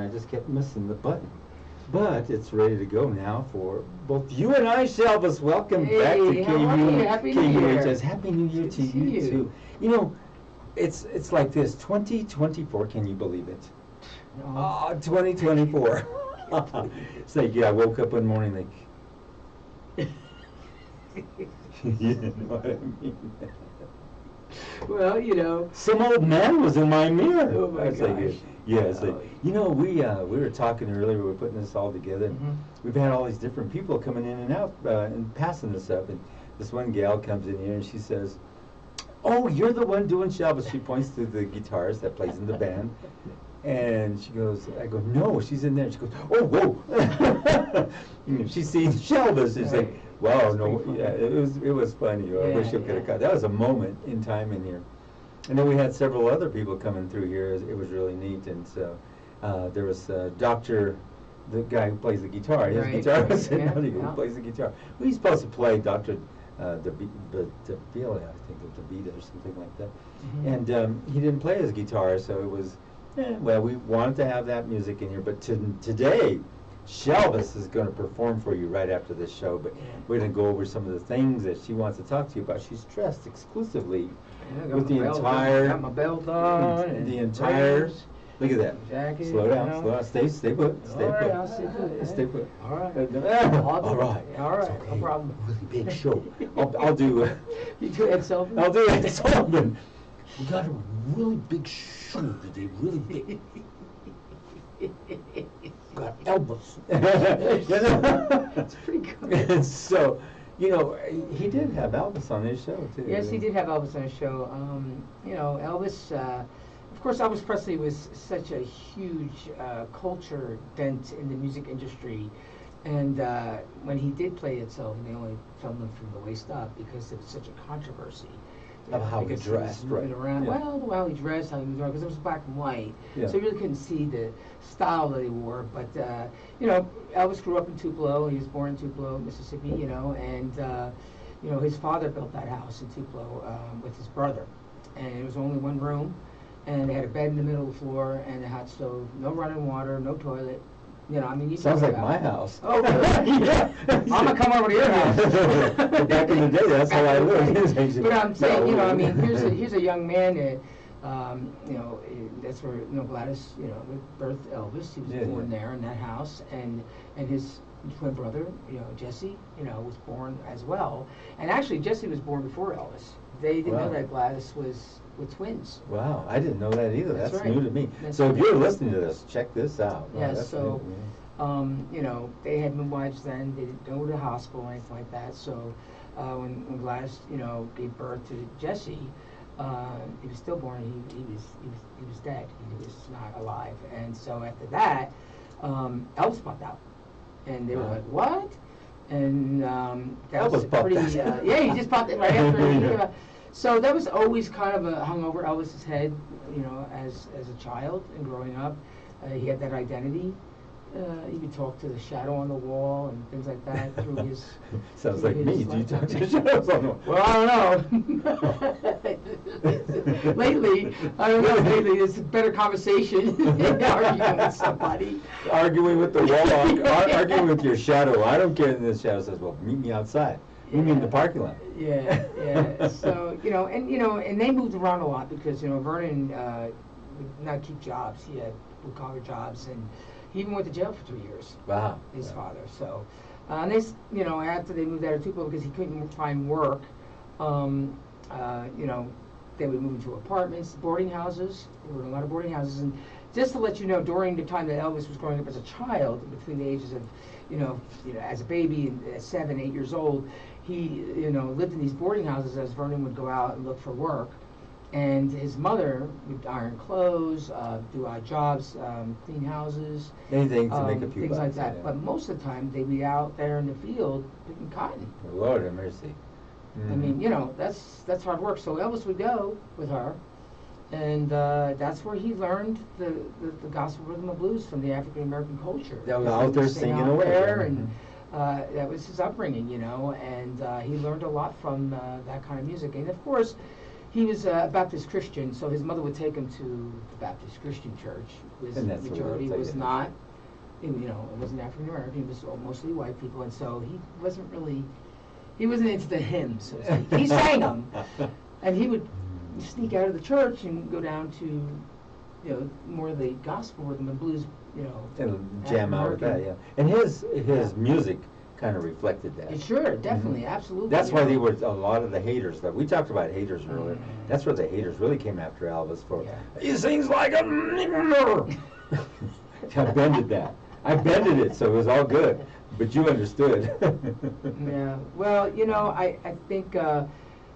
I just kept missing the button. But it's ready to go now for both you and I, Shelvis. Welcome back to KUHS. Happy New Year to you too. You know, it's like this. 2024. Can you believe it? No. 2024. It's like, yeah, I woke up one morning like, you know what I mean? Well, you know, some old man was in my mirror. Oh my gosh. Like, yeah, it's like, you know, we were talking earlier. We were putting this all together. Mm-hmm. We've had all these different people coming in and out and passing this up. And this one gal comes in here and she says, "Oh, you're the one doing Shelvis." She points to the guitarist that plays in the band. And she goes, I go, "No, she's in there." She goes, "Oh, whoa." She's seen Shelvis. It's like, wow, no, yeah, it was funny. I wish you could have cut. That was a moment in time in here. And then we had several other people coming through here. It was really neat. And so there was Dr. the guy who plays the guitar. His guitar was sitting out here who plays the guitar. Well, he's supposed to play Dr. Davila, I think, or Davida or something like that. Mm-hmm. And he didn't play his guitar, so it was, well, we wanted to have that music in here. But today, Shelvis is going to perform for you right after this show, but we're going to go over some of the things that she wants to talk to you about. She's dressed exclusively with the entire, got my belt on, the entire, rings, look at that. Jacket, slow down, stay put, stay put. I'll stay put. Stay put. All right. All right. All right, Okay. no problem. Really big show. I'll do. You do Ed Sullivan? I'll do Ed Sullivan. We got a really big show today, really big. Got Elvis. That's pretty good. So, you know, he did have Elvis on his show too. Yes, he did have Elvis on his show. You know, Elvis, of course, Elvis Presley was such a huge culture dent in the music industry. And when he did play Ed Sullivan, they only filmed him from the waist up because there was such a controversy. Of how he dressed, right? Around. Yeah. Well, how he dressed, how he moved around, because it was black and white, Yeah. so you really couldn't see the style that he wore. But you know, Elvis grew up in Tupelo. He was born in Tupelo, Mississippi. You know, and you know, his father built that house in Tupelo with his brother, and it was only one room, and they had a bed in the middle of the floor and a hot stove, no running water, no toilet. You know, I mean, you sounds like my house. Oh, really? Yeah. I'm gonna come over to your house. Back in the day, that's how I lived. But I'm saying, you know, I mean, here's a young man that, you know, that's where, you know, Gladys, you know, birthed Elvis. He was born there in that house, and his twin brother, you know, Jesse, you know, was born as well. And actually, Jesse was born before Elvis. They didn't know that Gladys was with twins. Wow, I didn't know that either. That's right. New to me. That's so right. if you're listening to this, check this out. Wow, Yes, so, you know, they had midwives then. They didn't go to the hospital or anything like that. So when Gladys, you know, gave birth to Jesse, he was stillborn. He was dead. He was not alive. And so after that, Elvis popped out, and they were like, "What?" And that was pretty. Yeah, he just popped it right after he came out. So that was always kind of hung over Elvis's head, you know, as a child and growing up. He had that identity. He would talk to the shadow on the wall and things like that through his. Sounds like me. Do you talk to shadows on the wall? Well, I don't know. Lately, Lately, it's a better conversation than arguing with somebody. Arguing with the wall, arguing with your shadow. I don't care if the shadow says, "Well, meet me outside." You mean the parking lot? Yeah. So and they moved around a lot because Vernon would not keep jobs. He had blue-collar jobs, and he even went to jail for 2 years. Wow. His father. So, and they, after they moved out of Tupelo because he couldn't find work, they would move into apartments, boarding houses. There were a lot of boarding houses, and just to let you know, during the time that Elvis was growing up as a child, between the ages of, as a baby and at 7, 8 years old, he, lived in these boarding houses as Vernon would go out and look for work. And his mother would iron clothes, do odd jobs, clean houses. Anything to make a few things bucks, like that. yeah. But most of the time, they'd be out there in the field picking cotton. Lord have mercy. I mean, that's hard work. So Elvis would go with her, and that's where he learned the gospel rhythm and blues from the African American culture. That was out there singing away. There, and that was his upbringing, and he learned a lot from that kind of music. And of course, he was a Baptist Christian, so his mother would take him to the Baptist Christian church. His And that's the majority way was it not, you know, it wasn't African American. It was all mostly white people, and so he wasn't into the hymns. So to speak. He sang them, and he would sneak out of the church and go down to, you know, more of the gospel rhythm and blues, you know. And jam out with that, yeah. And his music kind of reflected that. Sure, definitely, absolutely. That's why they were a lot of the haters that we talked about haters earlier. That's where the haters really came after Elvis for. Yeah. He sings like a. I bended that. I bended it, so it was all good. But you understood. Yeah. Well, you know, I think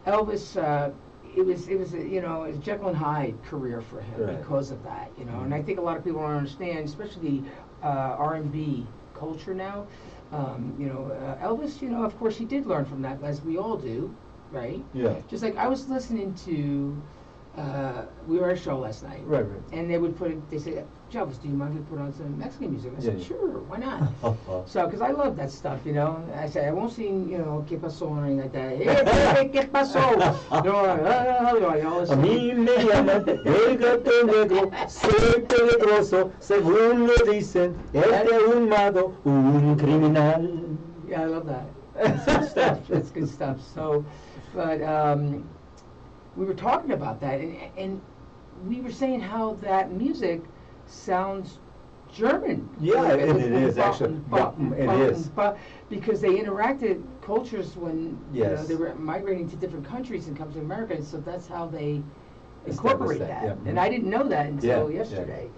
Elvis. It was you know, a Jekyll and Hyde career for him Right. because of that, you know. And I think a lot of people don't understand, especially R&B culture now. You know, Elvis, you know, of course he did learn from that, as we all do, right? Yeah. Just like I was listening to, we were at a show last night, Right. and they said, Elvis, do you mind if we put on some Mexican music? I said, Yeah. sure, why not? So, because I love that stuff, you know. I said, I won't sing, you know, ¿Qué pasó? or anything like that. Hey, ¿qué pasó? You know, A mí me llaman el gato negro, soy peligroso, según lo dicen, es un mago, un criminal. Yeah, I love that. That's good stuff. That's good stuff. So, but we were talking about that, and we were saying how that music sounds German. Yeah, and it is ba- actually. ba- It ba- is. ba- because they interacted cultures when you know, Yes. they were migrating to different countries and come to America, and so that's how they Established incorporate that, that. yeah. And I didn't know that until Yeah, yesterday.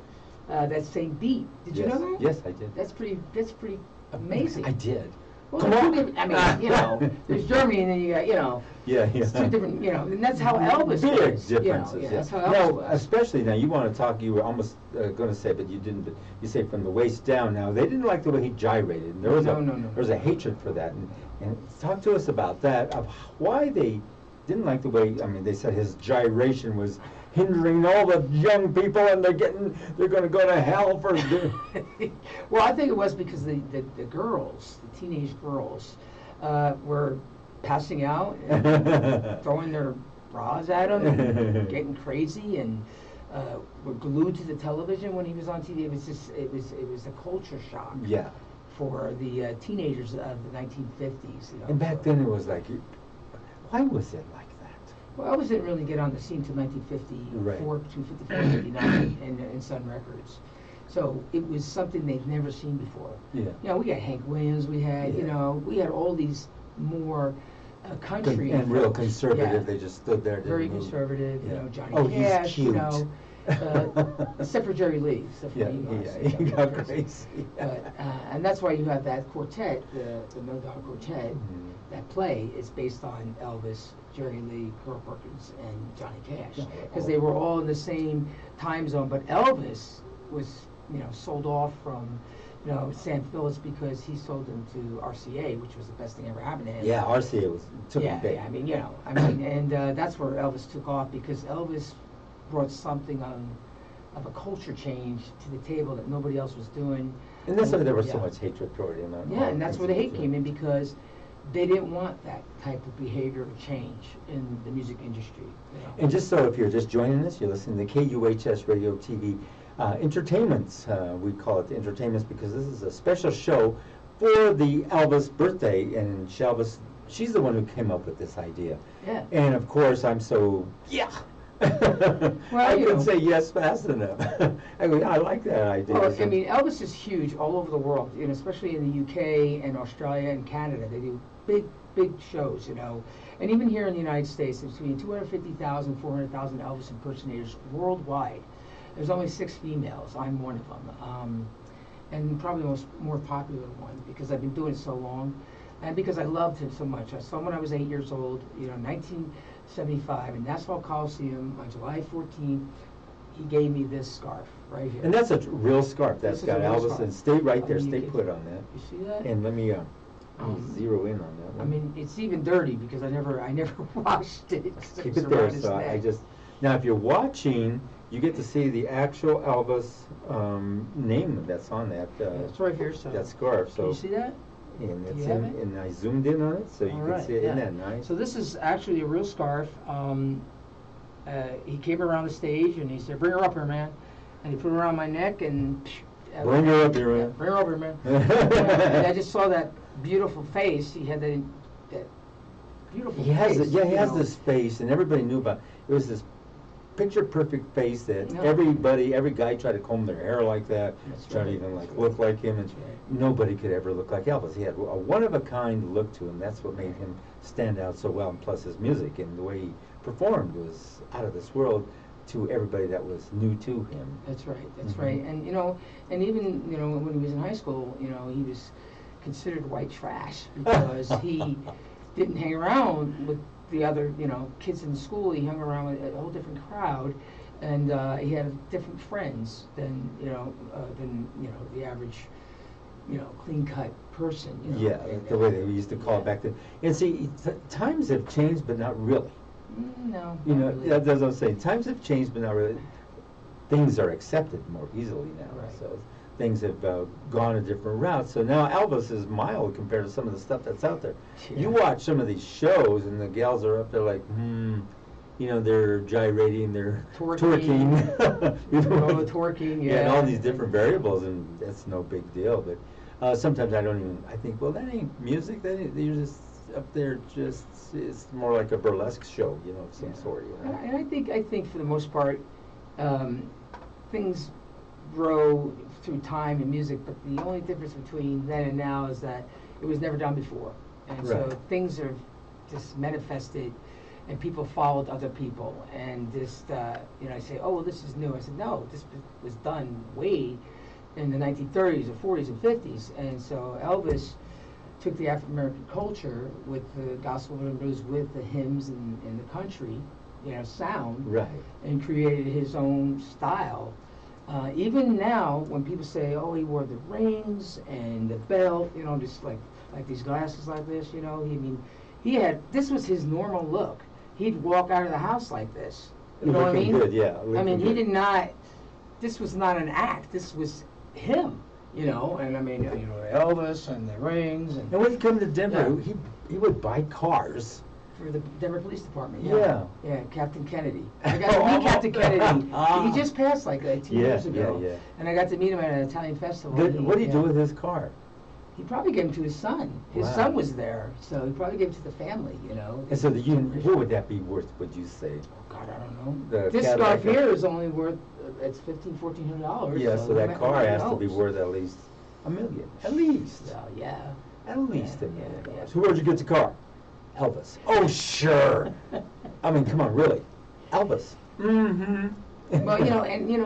That same beat. Did you Yes. know that? Yes, I did. That's pretty amazing. I did. Well, Come there's on. two different- I mean, you know, there's Germany and then you got, you know, Yeah. it's two different, you know, and that's how Elvis Big was. You know, differences. yeah, Yeah. that's how Elvis Now, was. especially now, you want to talk. You were almost going to say, but you didn't. But you say from the waist down. Now, they didn't like the way he gyrated. And there was No. there was a hatred for that. And talk to us about that. Of why they didn't like the way. I mean, they said his gyration was hindering all the young people, and they're going to go to hell for. Well, I think it was because the girls, the teenage girls, were passing out and throwing their bras at him and getting crazy and were glued to the television when he was on TV. It was just it was a culture shock Yeah. for the teenagers of the 1950s. You know, And back so. then it was like, why was it like that? Well, Elvis didn't really get on the scene until 1954, Right. between 54 and 59 in Sun Records. So it was something they'd never seen before. Yeah. You know, we had Hank Williams, we had, you Yeah. know, we had all these more country. And real folks. conservative. Yeah. They just stood there. Didn't Very move. conservative, you Yeah. know, Johnny Oh, he's Cash, you cute. know. Except for Jerry Lee. Except for Yeah, he got crazy. crazy. But, and that's why you have that quartet, the No Doubt Quartet. Mhm. That play is based on Elvis, Jerry Lee, Carl Perkins, and Johnny Cash, Yeah, because they were all in the same time zone. But Elvis was, you know, sold off from, you know, Sam Phillips because he sold them to RCA, which was the best thing ever happened to him. Yeah, RCA took him big. Yeah, I mean, you know, and that's where Elvis took off because Elvis brought something of a culture change to the table that nobody else was doing. And that's why there was Yeah. so much hatred toward him. Yeah, and that's where the hate came in because they didn't want that type of behavior to change in the music industry. You know? And just so if you're just joining us, you're listening to KUHS Radio TV Entertainments. We call it the Entertainments because this is a special show for the Elvis birthday. And Shelvis, she's the one who came up with this idea. Yeah. And of course, I'm so, yeah. I you couldn't know. say yes fast enough. I like that idea. Well, I mean, Elvis is huge all over the world, you know, especially in the UK and Australia and Canada. They do big shows, you know. And even here in the United States, there's between 250,000, 400,000 Elvis impersonators worldwide. There's only 6 females. I'm one of them. And probably the more popular one because I've been doing it so long and because I loved him so much. I saw him when I was 8 years old, you know, 1975 in Nassau Coliseum on July 14th. He gave me this scarf right here. And that's a real scarf. That's This is a got real Elvis, scarf. and stay right I there, mean, you stay can- put on that. You see that? And let me zero in on that I one. mean, it's even dirty because I never washed it. It's Keep just it there. around his So neck. now if you're watching, you get to see the actual Elvis name that's on that. It's right here. So That scarf. can you So see that? and Do it's you have it? and I zoomed in on it, so you All can right, see it. yeah. Isn't that nice? So this is actually a real scarf. he came around the stage and he said, "Bring her up here, man." And he put her around my neck and bring her up here, yeah, man. bring her up here, man. And I just saw that beautiful face. He had that beautiful He has, face. he has this face, and everybody knew about. It was this picture-perfect face that No. every guy tried to comb their hair like that, That's try to right. even like That's look right. like him, and That's right. nobody could ever look like Elvis. He had a one-of-a-kind look to him. That's what made him stand out so well, and plus his music and the way he performed was out of this world to everybody that was new to him. That's right. That's Mhm. right. And and even when he was in high school, he was considered white trash because he didn't hang around with the other kids in school. He hung around with a whole different crowd, and he had different friends than the average clean cut person. Yeah, the way they used to call it back then. And see, times have changed, but not really. No. You know, not really. that's what I'm saying. Times have changed, but not really. Things are accepted more easily now. Right. So things have gone a different route. So now Elvis is mild compared to some of the stuff that's out there. Yeah. You watch some of these shows, and the gals are up there like, they're gyrating, they're Twerking. Twerking, yeah. And all these different variables, and that's no big deal. But sometimes I think, well, that ain't music. You're just up there. It's more like a burlesque show, of some sort. And I think for the most part, things grow through time in music. But the only difference between then and now is that it was never done before, and so Right. things are just manifested. And people followed other people, and just I say, oh, well, this is new. I said, no, this was done way in the 1930s or 40s and 50s, and so Elvis took the African American culture with the gospel and blues, with the hymns and the country, sound, Right. and created his own style. Even now, when people say, oh, he wore the rings and the belt, just like these glasses like this, this was his normal look. He'd walk out of the house like this. You know what I mean? Looking good, yeah. He did not. This was not an act. This was him. And Elvis and the rings and And when he come to Denver, Yeah. he would buy cars. for the Denver Police Department. Yeah. Yeah, Captain Kennedy. I got to meet Captain Kennedy. He just passed like 2 years ago. Yeah. And I got to meet him at an Italian festival. What did he do with his car? He probably gave him to his son. His Wow. son was there, so he probably gave it to the family. And so what would that be worth? Would you say? God, I don't know. The This Cadillac- scarf here is only worth it's $1,400. Yeah, so that car who has to be knows? worth at least $1 million. At least. So, yeah. At least Yeah, $1 million. yeah. Who'd you get the car? Elvis. Oh, sure. I mean, come on, really? Elvis. Mm-hmm. Well,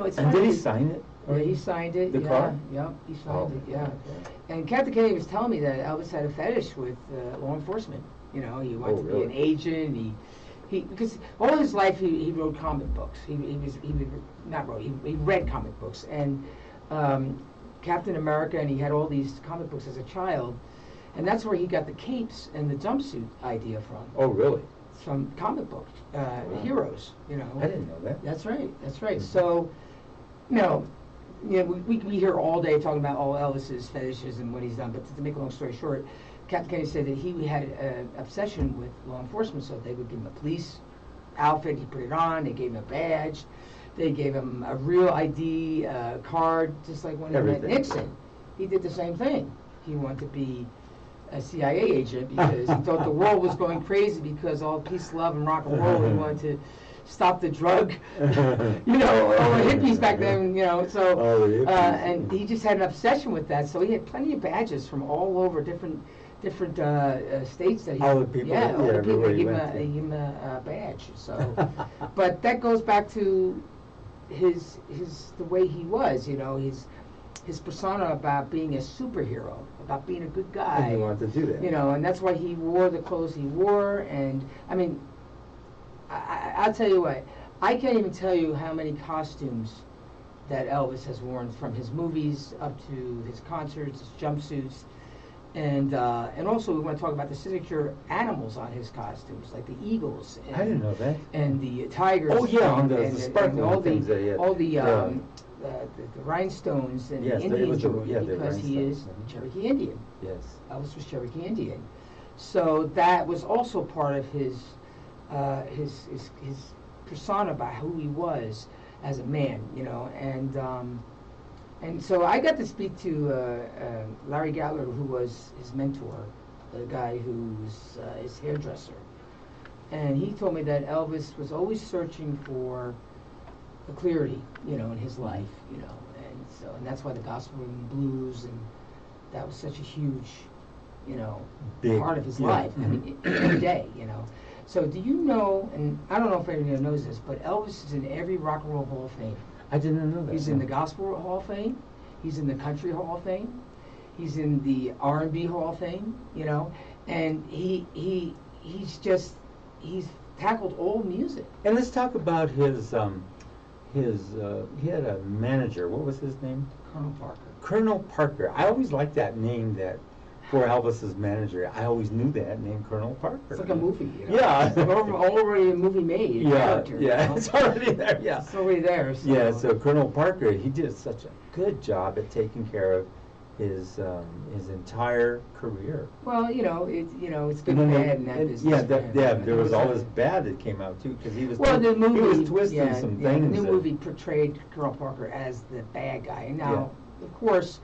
it's And funny. did he sign it? Yeah, he signed it. The yeah, car? Yep, he signed Oh, it. Yeah. okay. And Captain Kennedy was telling me that Elvis had a fetish with law enforcement. He wanted to be really? an agent. He because all his life he wrote comic books. He read comic books and Captain America, and he had all these comic books as a child, and that's where he got the capes and the jumpsuit idea from. Oh, really? From comic book heroes. I didn't know that. That's right. That's right. Mhm. So, we hear all day talking about all Elvis's fetishes and what he's done. But to make a long story short, Captain Kennedy said that he had an obsession with law enforcement. So they would give him a police outfit. He put it on. They gave him a badge. They gave him a real ID card, just like when he met Everything. Nixon. He did the same thing. He wanted to be a CIA agent because he thought the world was going crazy because all peace, love, and rock and roll. He wanted to stop the drug, all the hippies back then, So, Oh, the hippies. and he just had an obsession with that. So he had plenty of badges from all over different states that he. All the people, Yeah, all the people. everywhere They he gave went to. him a badge. So, but that goes back to the way he was. His persona about being a superhero, about being a good guy. And he wanted to do that. And that's why he wore the clothes he wore. And I mean, I'll tell you what, I can't even tell you how many costumes that Elvis has worn, from his movies up to his concerts, his jumpsuits, and also we want to talk about the signature animals on his costumes, like the eagles. And, I didn't know that. And the tigers. Oh, yeah, on the and sparkling all the things there, yeah. all the Yeah. the rhinestones and Yes, the it Indian was the- jewelry, yeah, the because he is rhinestones, mhm. Cherokee Indian. Yes. Elvis was Cherokee Indian, so that was also part of his persona by who he was as a man, you know, and so I got to speak to Larry Galler, who was his mentor, the guy who's his hairdresser, and he told me that Elvis was always searching for the clarity, you know, in his life, you know, and that's why the gospel and blues, and that was such a huge, you know, Big, part of his yeah. life. I mean, every day, you know. So do you know, and I don't know if anyone knows this, but Elvis is in every Rock and Roll Hall of Fame. I didn't know that. He's in the Gospel Hall of Fame. He's in the Country Hall of Fame. He's in the R&B Hall of Fame, you know. And he's tackled all music. And let's talk about his he had a manager. What was his name? Colonel Parker. Colonel Parker. I always liked that name, that for Elvis's manager. I always knew that name, Colonel Parker. It's like a movie, you know? Yeah. It's already a movie made. Yeah, character, yeah, you know? it's already there. Yeah, It's already there. So. yeah. So Colonel Parker, he did such a good job at taking care of his entire career. Well, you know, it's good And and then bad in that business. there was all this bad that came out too, because he was The movie, he was twisting some things. The new that- movie portrayed Colonel Parker as the bad guy. Now, of course,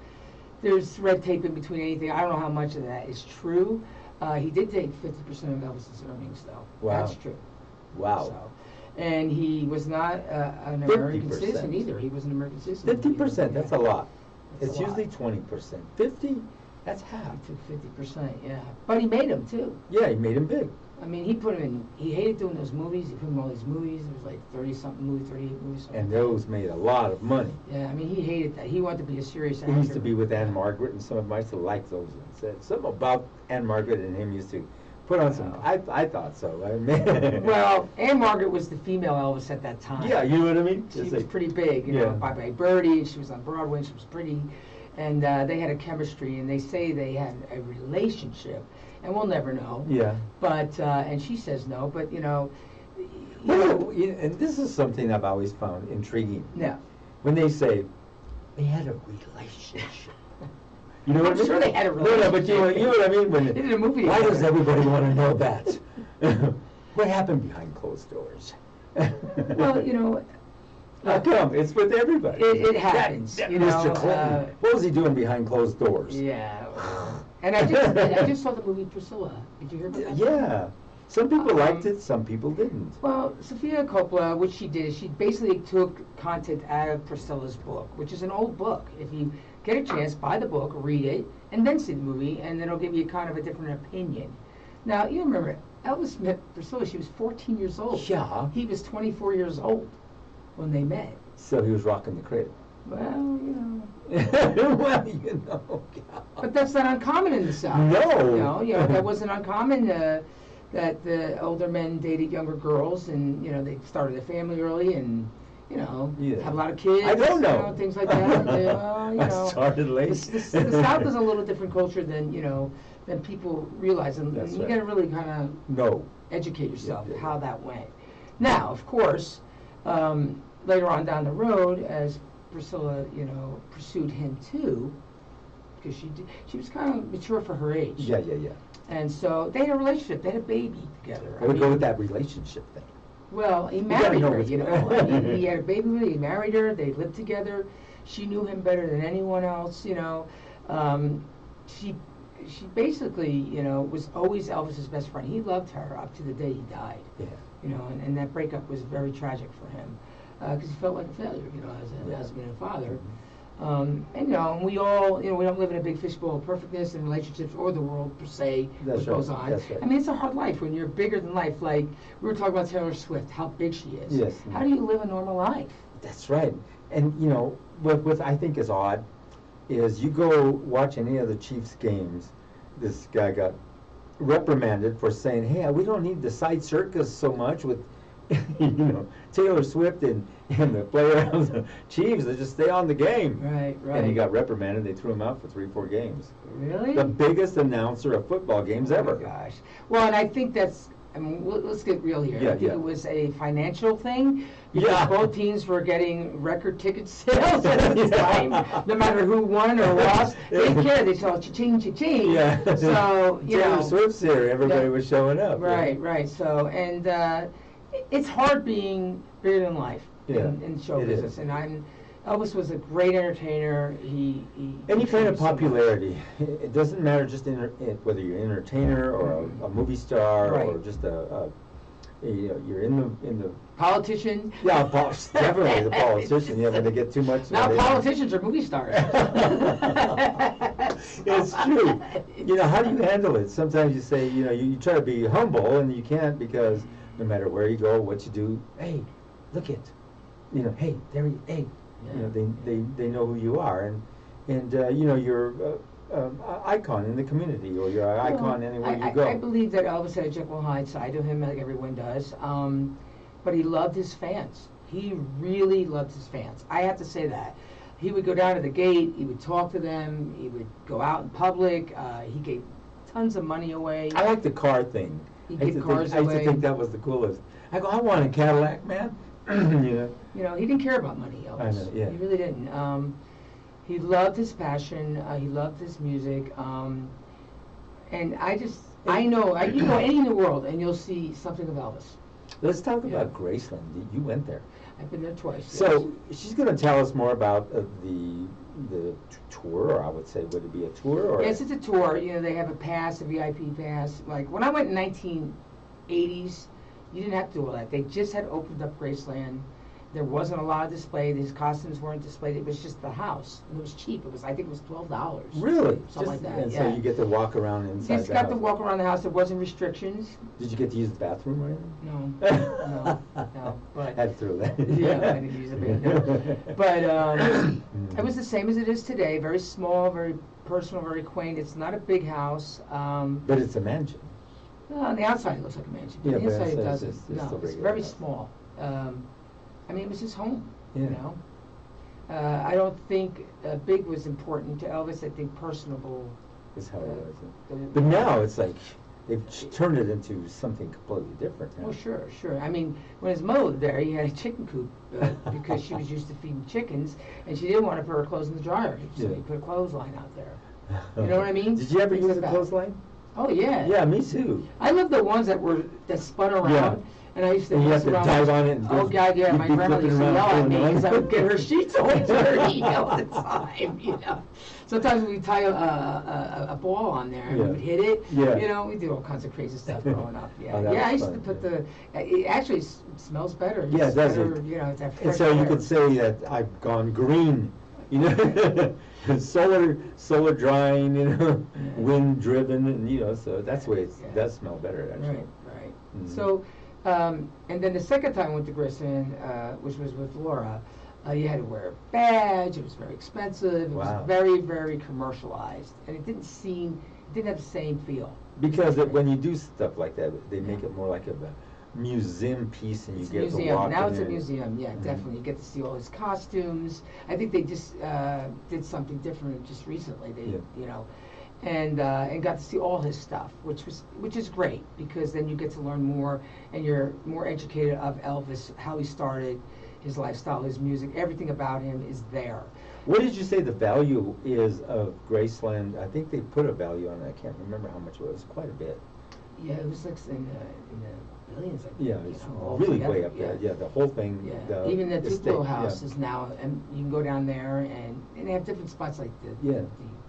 there's red tape in between anything. I don't know how much of that is true. He did take 50% of Elvis's earnings, though. Wow. That's true. Wow. So, and he was not an American 50%. citizen either. He was an American citizen. 50%. That's a lot. That's It's a lot. usually 20%. 50. That's half. He took 50%, yeah. But he made him, too. Yeah, he made him big. I mean, he put him in, he hated doing those movies. He put him in all these movies. There was like 30-something movies, 38 movies. And those made a lot of money. Yeah, I mean, he hated that. He wanted to be a serious actor. He used to be with Anne Margaret, and some of them I used to like those. And said something about Anne Margaret and him used to put on some. I thought so. I mean, Well, Anne Margaret was the female Elvis at that time. yeah, you know what I mean. She It's was like- pretty big, you Yeah. know, Bye Birdie, and she was on Broadway, and she was pretty. And they had a chemistry, and they say they had a relationship, and we'll never know. Yeah. But, and she says no, but, you know. Well, and this is something I've always found intriguing. No. When they say they had a relationship. You know what I'm I mean? sure they had a No, but you know what I mean? When They did a movie why together. does everybody want to know that? What happened behind closed doors? Well, you know. How come? It's with everybody. It happens, That you Mr. know, Clinton. What was he doing behind closed doors? Yeah. And I just saw the movie Priscilla. Did you hear about that? Yeah. Some people liked it, some people didn't. Well, Sofia Coppola, what she did is she basically took content out of Priscilla's book, which is an old book. If you get a chance, buy the book, read it, and then see the movie, and then it'll give you kind of a different opinion. Now, you remember, Elvis met Priscilla, she was 14 years old. Yeah. He was 24 years old when they met. So he was rocking the cradle. Well, you know. Well, you know. But that's not uncommon in the South. No. You know, that wasn't uncommon that the older men dated younger girls, and, you know, they started a family early and, you know, Yeah. have a lot of kids. I don't know. You know, things like that. You know, I started late. The South is a little different culture than, you know, than people realize. And That's you right. got to really kind of No. educate yourself Yeah. how that went. Now, of course, later on down the road, as Priscilla, you know, pursued him too, because she was kind of mature for her age. Yeah, yeah, yeah. And so they had a relationship. They had a baby together. I would go with that relationship thing. Well, he gotta married know her, what's you going know. on. He had a baby with her. He married her. They lived together. She knew him better than anyone else, you know. She basically, you know, was always Elvis's best friend. He loved her up to the day he died. Yeah. You know, and that breakup was very tragic for him because he felt like a failure, you know, as a husband and father. And, you know, and we all, you know, we don't live in a big fishbowl of perfectness in relationships or the world per se, That's what right, goes on. that's right. I mean, it's a hard life when you're bigger than life. Like, we were talking about Taylor Swift, how big she is. Yes. How do you live a normal life? That's right. And, you know, what I think is odd is you go watch any of the Chiefs games, this guy got reprimanded for saying, hey, we don't need the side circus so much with, you know, Taylor Swift and the player of the Chiefs. They just stay on the game. Right, right. And he got reprimanded. They threw him out for 3-4 games. Really? The biggest announcer of football games ever. Oh my gosh. Well, and I think that's, I mean, let's get real here. Yeah, I think yeah. it was a financial thing because Yeah. both teams were getting record ticket sales at the time. No matter who won or lost, they didn't care. They saw cha-ching, cha-ching. Yeah. So, you Taylor know. Swift's here. Everybody Yeah. was showing up. Right, right. So, and It's hard being bigger than life Yeah, in show it business, is. and Elvis was a great entertainer. Any he kind of showed me so much. popularity, it doesn't matter just whether you're an entertainer or a movie star or Right. just you're in the Politician. yeah, definitely the politician. Yeah, when they get too much. Now they- politicians are movie stars. It's true. You know, how do you handle it? Sometimes you say, you try to be humble and you can't, because no matter where you go, what you do, hey, look it, hey, hey, Yeah. they know who you are, and you're icon in the community, or you're an icon anywhere you go. I believe that Elvis had a Jekyll and Hyde side to him, like everyone does. But he loved his fans. He really loved his fans. I have to say that. He would go down to the gate. He would talk to them. He would go out in public. He gave tons of money away. I like the car thing. He I used gave to think- cars I used to away. think that was the coolest. I go, I want a Cadillac, man. He didn't care about money, Elvis. I know, yeah. He really didn't. He loved his passion. He loved his music. And I know, you go any in the world and you'll see something of Elvis. Let's talk Yeah. about Graceland. You went there. I've been there twice. So she's going to tell us more about the tour, or I would say, would it be a tour? Or Yes, it's a tour. They have a pass, a VIP pass. Like when I went in 1980s, you didn't have to do all that. They just had opened up Graceland. There wasn't a lot of display. These costumes weren't displayed. It was just the house, and it was cheap. I think it was $12. Really? Something like that. And yeah. so you get to walk around You inside just the got house. to walk around the house. There wasn't restrictions. Did you get to use the bathroom or anything? No, no. But Had to throw that. yeah, I didn't use the bathroom. But it was the same as it is today. Very small, very personal, very quaint. It's not a big house. But it's a mansion. On the outside, it looks like a mansion. Yeah, But the but inside, it it's doesn't. just- it's No, still it's regular very house. small. It was his home. Yeah. I don't think big was important to Elvis. I think personable. Is how it was. the- But now it's like they've turned it into something completely different now. Oh, sure. I mean, when his mother lived there, he had a chicken coop because she was used to feeding chickens, and she didn't want to put her clothes in the dryer, so Yeah. he put a clothesline out there. You know what I mean? Did you ever Things use like a that. clothesline? Oh yeah. Yeah, me too. I love the ones that spun around. Yeah. And I used to And you mess have to around dive with- on it and oh just- God, yeah. you'd My be grandmother flipping used to around yell at going me on. because I would get her sheets all dirty all the time. Sometimes we'd tie a ball on there and Yeah. we would hit it. Yeah. We did all kinds of crazy stuff growing up. Yeah, Oh, that I was used fun, to put yeah. it actually smells better. Yeah, It's it does. better, it's that And fresh so you air. could say that I've gone green, solar drying, wind driven, and so that's the way it Yeah. does smell better actually. Right. Mhm. So, and then the second time I went to Graceland, which was with Laura, you had to wear a badge. It was very expensive. It Wow. was very, very commercialized, and it didn't have the same feel. Because when you do stuff like that, they make it more like a museum piece, and you It's a get to museum. walk Now in it's a there. museum. Yeah, Mhm. definitely. You get to see all his costumes. I think they just did something different just recently. They, and got to see all his stuff, which is great, because then you get to learn more, and you're more educated of Elvis, how he started, his lifestyle, his music, everything about him is there. What did you say the value is of Graceland? I think they put a value on it. I can't remember how much it was. Quite a bit. Yeah, it was like in the billions. I think, Yeah, it's all really together, way up there. Yeah, the whole thing. Yeah. Even the estate, Tupelo house yeah. is now, and you can go down there, and they have different spots like the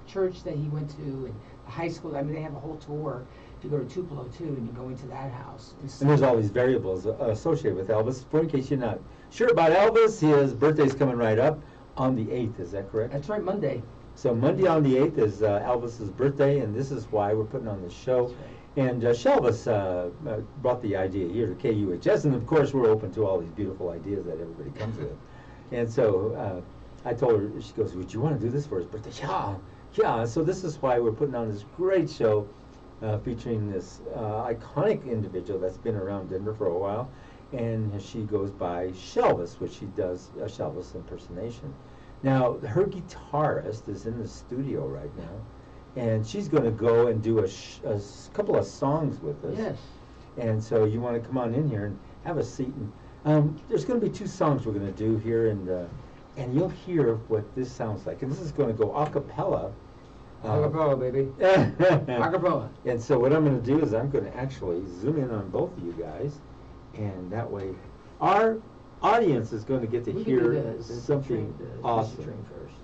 church that he went to and the high school. I mean, they have a whole tour. If you go to Tupelo too, and you go into that house. And there's all these variables associated with Elvis. For in case you're not sure about Elvis, his birthday's coming right up on the 8th. Is that correct? That's right, Monday. So Monday on the 8th is Elvis's birthday, and this is why we're putting on this show. That's right. And Shelvis brought the idea here to KUHS, and of course we're open to all these beautiful ideas that everybody comes with. And so I told her, she goes, would you want to do this for his birthday? Yeah. So this is why we're putting on this great show featuring this iconic individual that's been around Denver for a while. And she goes by Shelvis, which she does a Shelvis impersonation. Now, her guitarist is in the studio right now, and she's going to go and do a couple of songs with us. Yes. And so you want to come on in here and have a seat. And there's going to be 2 songs we're going to do here, and you'll hear what this sounds like. And this is going to go a cappella. Acapella, baby. Acapella. And so what I'm going to do is I'm going to actually zoom in on both of you guys, and that way our audience is going to get to We hear could do the something train, the awesome. Mystery Train first.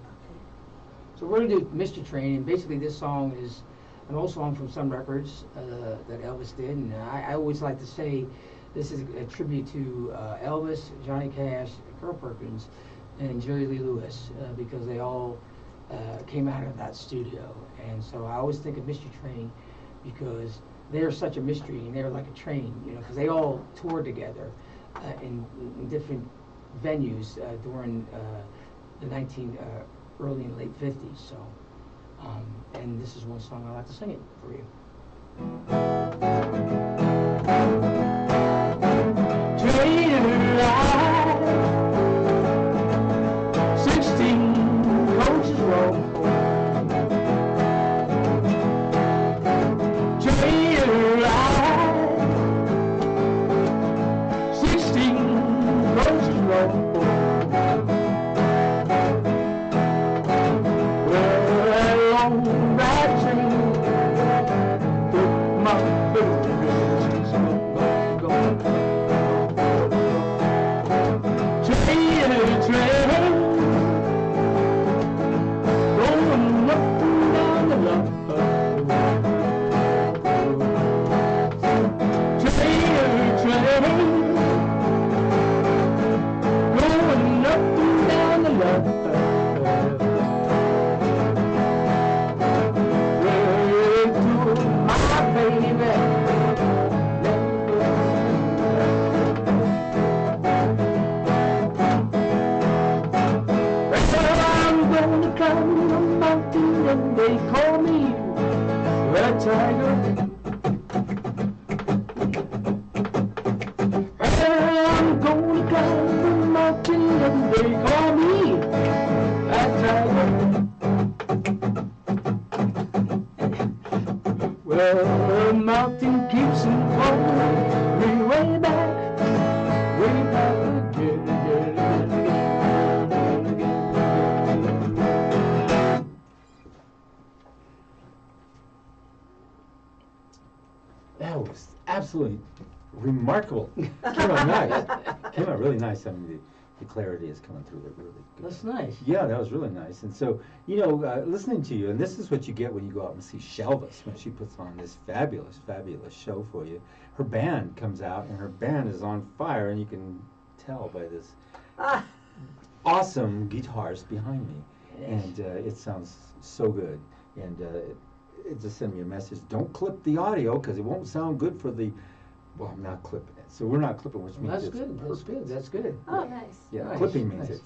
Okay. So we're gonna do Mystery Train, and basically this song is an old song from some records that Elvis did, and I always like to say this is a tribute to Elvis, Johnny Cash, Carl Perkins, and Jerry Lee Lewis, because they all came out of that studio. And so I always think of Mystery Train because they're such a mystery, and they're like a train, you know, because they all toured together in different venues during the early and late 50s. So, and this is one song I like to sing it for you. Train ride, 16 coaches roll. Train ride, 16 coaches roll. They call me the tiger. I'm gonna climb the mountain and they call me a tiger. Well, the mountain keeps on calling me way back again. That was absolutely remarkable. Came out nice. Came out really nice. I mean, the clarity is coming through there really good. That's nice. Yeah, that was really nice. And so, you know, listening to you, and this is what you get when you go out and see Shelvis, when she puts on this fabulous, fabulous show for you. Her band comes out, and her band is on fire, and you can tell by this awesome guitars behind me. Yes. And it sounds so good. And it just sent me a message, don't clip the audio, because it won't sound good for the, well, I'm not clipping it. So we're not clipping, which means That's it's good. That's perfect. good. That's good. Oh, nice. Yeah, Nice, clipping means nice. it.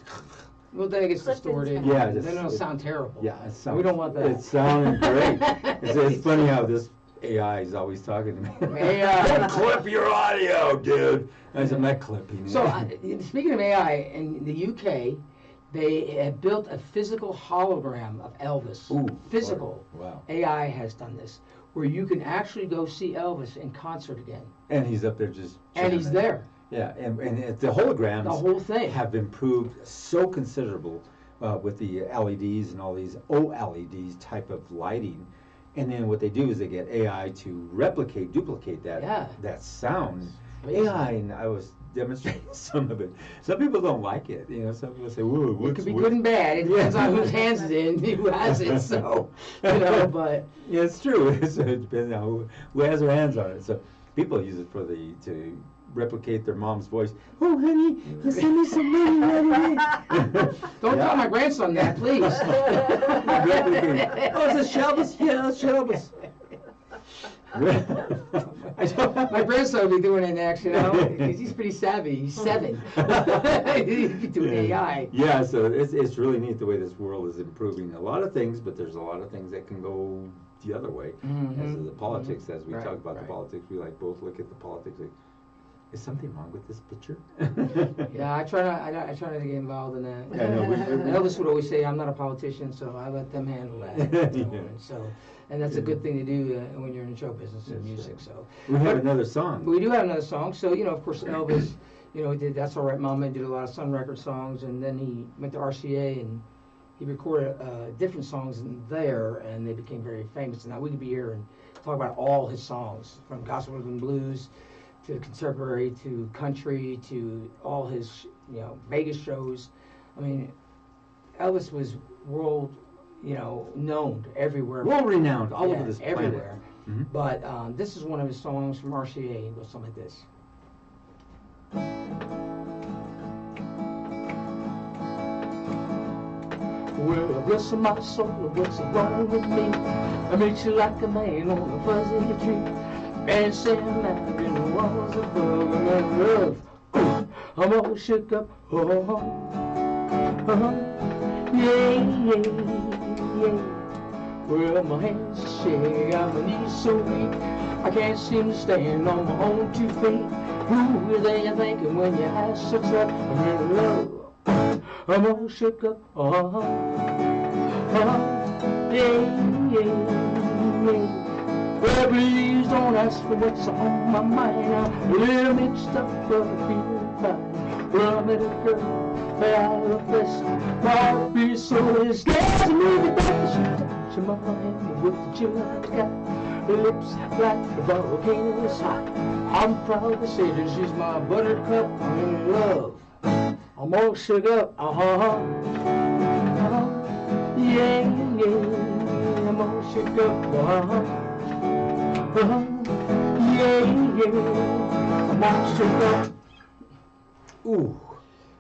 Well, then it gets Clip-ins distorted. kind Yeah, Then just- it'll it- sound terrible. Yeah, it sounds. We don't want that. It's sounding great. It's funny how this AI is always talking to me. AI. Don't clip your audio, dude. I said, I'm not clipping it. So, speaking of AI, in the UK, they have built a physical hologram of Elvis. Ooh, Physical. wow. AI has done this, where you can actually go see Elvis in concert again. And he's up there just. And he's jamming. there. Yeah, and the holograms. The whole thing. Have improved so considerable with the LEDs and all these OLEDs type of lighting. And then what they do is they get AI to duplicate that Yeah. that sound. Amazing. AI, and I was demonstrating some of it. Some people don't like it. You know, some people say, "Whoa, It what's could be what-" good and bad. It depends on Yeah. whose hands it's in, who has it. So, you know, but Yeah, it's true. It depends on who has their hands on it. So people use it to replicate their mom's voice. Oh, honey, send me some money right away. don't tell my grandson that, please. Replicate. Oh, is it Shelvis? Yeah, it's Shelvis. My grandson will be doing it next, you know, because he's pretty savvy. He's 7. He's doing AI. Yeah, so it's really neat the way this world is improving a lot of things, but there's a lot of things that can go the other way. Mhm. As the politics, as we Right, talk about the right. politics, we like both look at the politics like, is something wrong with this picture? Yeah, I try not to get involved in that. Yeah, no, And Elvis would always say, "I'm not a politician, so I let them handle that." You know, Yeah. and so, and that's a good thing to do when you're in the show business and That's music. right. So We have But another song. we do have another song. So you know, of course, Elvis, you know, did "That's All Right, Mama," did a lot of Sun Record songs, and then he went to RCA and he recorded different songs in there, and they became very famous. And now we could be here and talk about all his songs, from gospel and blues to contemporary, to country, to all his, Vegas shows. I mean, Elvis was world, known everywhere. World renowned all over Yeah, this planet. everywhere. Mhm. But this is one of his songs from RCA. It goes something like this. Well, bless my soul, what's wrong with me? I makes you like a man on a fuzzy tree. Man said man in the walls above, and I love. I'm all shook up. Yeah, yeah, yeah. Well, my hands are shaking, and my knees so weak. I can't seem to stand on my own 2 feet. Who is they thinking when you ask such that? I'm in love. I'm all shook up. Yeah, yeah, yeah. Well, please don't ask for what's on my mind. I'm a little mixed up, but I feel fine. Well, I met a girl that I love best. My heart beats so it's scared to move it back. She touched my hand with the chill I've got. Her lips like the volcano's hot. I'm proud to say that she's my buttercup. I'm in love. I'm all shook up. Yeah, yeah. I'm all shook up. Yeah, yeah. I'm all shook up. Ooh.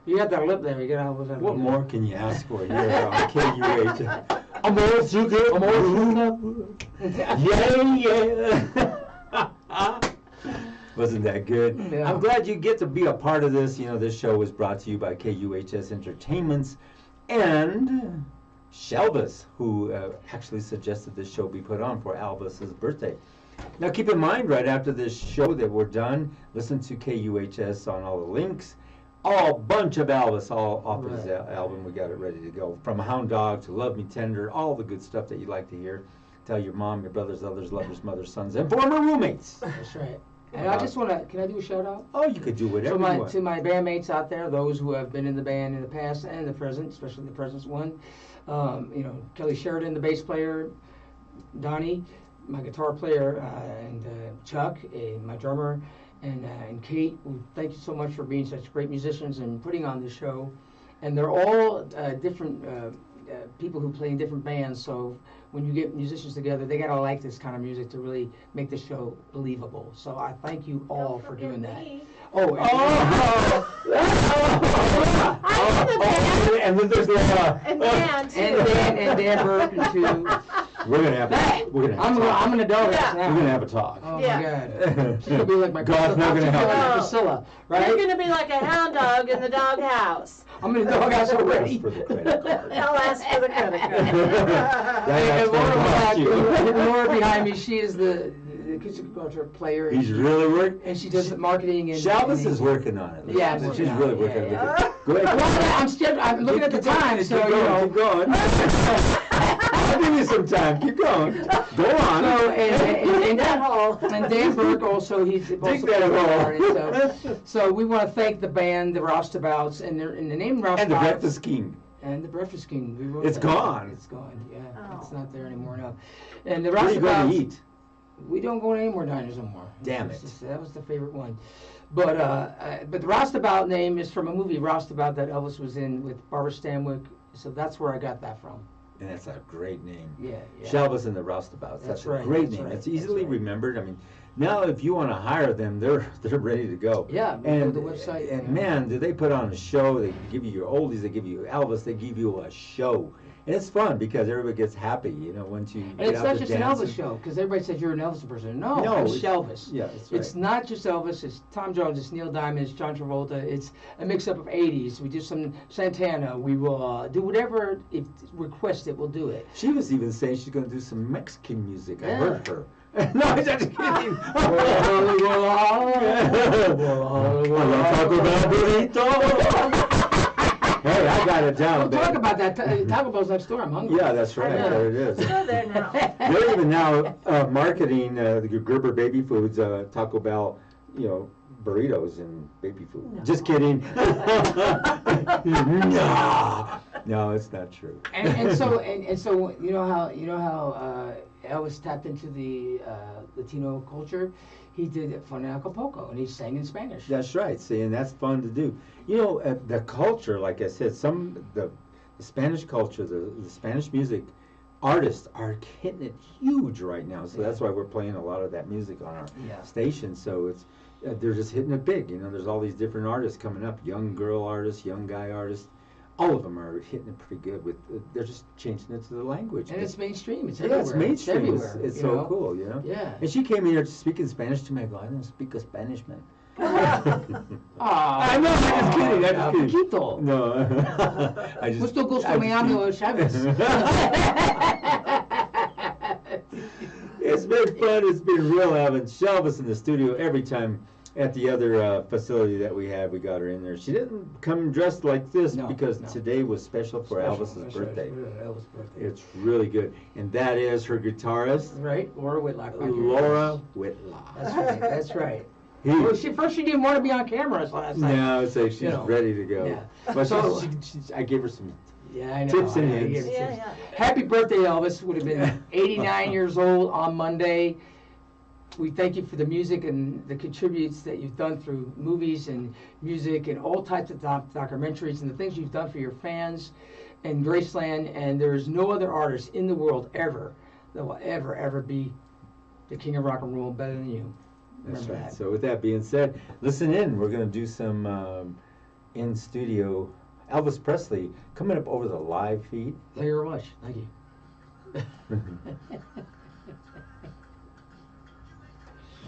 You got that lip there. You got what was that? What more can you ask for here on KUH? I'm all shook up. I'm all shook up. Yeah. Wasn't that good? Yeah. I'm glad you get to be a part of this. This show was brought to you by KUHS Entertainments and Shelvis, who actually suggested this show be put on for Elvis's birthday. Now keep in mind, right after this show that we're done, listen to KUHS on all the links. All bunch of Elvis, all off his Right. album. We got it ready to go. From Hound Dog to Love Me Tender, all the good stuff that you like to hear. Tell your mom, your brothers, others, lovers, mothers, sons, and former roommates. That's right. And I just want to, can I do a shout out? Oh, you could do whatever you want. To my bandmates out there, those who have been in the band in the past and the present, especially the present one. Kelly Sheridan, the bass player, Donnie, my guitar player, and Chuck, my drummer, and Kate. Thank you so much for being such great musicians and putting on this show. And they're all different people who play in different bands, so when you get musicians together, they gotta like this kind of music to really make the show believable. So I thank you all for doing that. Oh, and then there's And Dan, too. and Dan Burke too. We're gonna have Hey, we're gonna have a talk. I'm an adult Yeah. now. We're gonna have a talk. Oh Yeah. my God. She's gonna be like my God's not gonna help you. Priscilla, You're right? gonna be like a hound dog in the doghouse. I'm in the doghouse already. Ask for the credit card. I'll ask for the credit card. That's And gonna cost you. Laura behind me, she is the acoustic guitar player. He's really working. And she does the marketing and. Shalvis and is working on it. Yeah, I'm she's working on really it, working yeah, on it. yeah. Go ahead. I'm looking at the time, so keep going. I'll give you some time. Keep going. Go on. So, and That hole. And Dan Burke also, he's also Dig that hole. So we want to thank the band, the Roustabouts, and the name Roustabouts. And the Breakfast King. And the Breakfast King. We wrote It's that. gone. It's gone, yeah. Oh. It's not there anymore now. And the Where are you going Roustabouts. to eat? We don't go to any more diners no more. Damn It's it. just- that was the favorite one. But the Roustabout name is from a movie, Roustabout, that Elvis was in with Barbara Stanwyck. So that's where I got that from. And that's a great name. Yeah, yeah. Shelvis and the Roustabouts. That's That's a right, great that's name. right, It's that's easily right. remembered. I mean, now if you want to hire them, they're ready to go. Yeah, go And to the website, And yeah. man, do they put on a show? They give you your oldies. They give you Elvis. They give you a show. And it's fun because everybody gets happy, once you And get it's out not to just an dance Elvis show, because everybody says you're an Elvis person. No, it's Shelvis. Yeah, that's right. It's not just Elvis, it's Tom Jones, it's Neil Diamond, it's John Travolta, it's a mix-up of 80s. We do some Santana, we will do whatever it requested, we'll do it. She was even saying she's going to do some Mexican music. I Yeah. heard her. No, I'm just kidding. Hey, I got it down. We'll talk baby. about that. Taco Bell's next door, I'm hungry. Yeah, that's right. Yeah. There it is. Go there now. They're even now marketing the Gerber Baby Foods, Taco Bell, burritos and baby food. No. Just kidding. Nah. No, it's not true. And so you know how Elvis tapped into the Latino culture. He did it fun in Acapulco, and he sang in Spanish. That's right. See, and that's fun to do. You know, the culture, like I said, the Spanish culture, the Spanish music artists are hitting it huge right now. So that's why we're playing a lot of that music on our station. So it's they're just hitting it big. You know, there's all these different artists coming up, young girl artists, young guy artists. All of them are hitting it pretty good. They're just changing it to the language. And it's mainstream. It's everywhere. It's mainstream. everywhere. It's so cool, you know. Yeah. And she came in here speaking Spanish to me. I go, I don't speak a Spanish, man. I know. I'm just kidding. I'm just kidding. Poquito. No. I just. Mucho gusto, me llamo Chavez. It's been fun. It's been real having Shelvis in the studio every time. At the other facility that we had, we got her in there. She didn't come dressed like this because today was special for Elvis's birthday. Elvis' birthday. It's really good. And that is her guitarist. Right, Laura Whitlock. Laura Whitlock. That's right, that's right. Well, first she didn't want to be on camera last night. No, it's like she's ready to go. Yeah. But So- I gave her some I know. tips and hints. Yeah. Happy birthday, Elvis. Would have been 89 years old on Monday. We thank you for the music and the contributes that you've done through movies and music and all types of documentaries and the things you've done for your fans in Graceland. And there is no other artist in the world ever that will ever be the king of rock and roll better than you. That's Remember right. that. So with that being said, listen in. We're going to do some in studio Elvis Presley coming up over the live feed. Thank you very much. Thank you.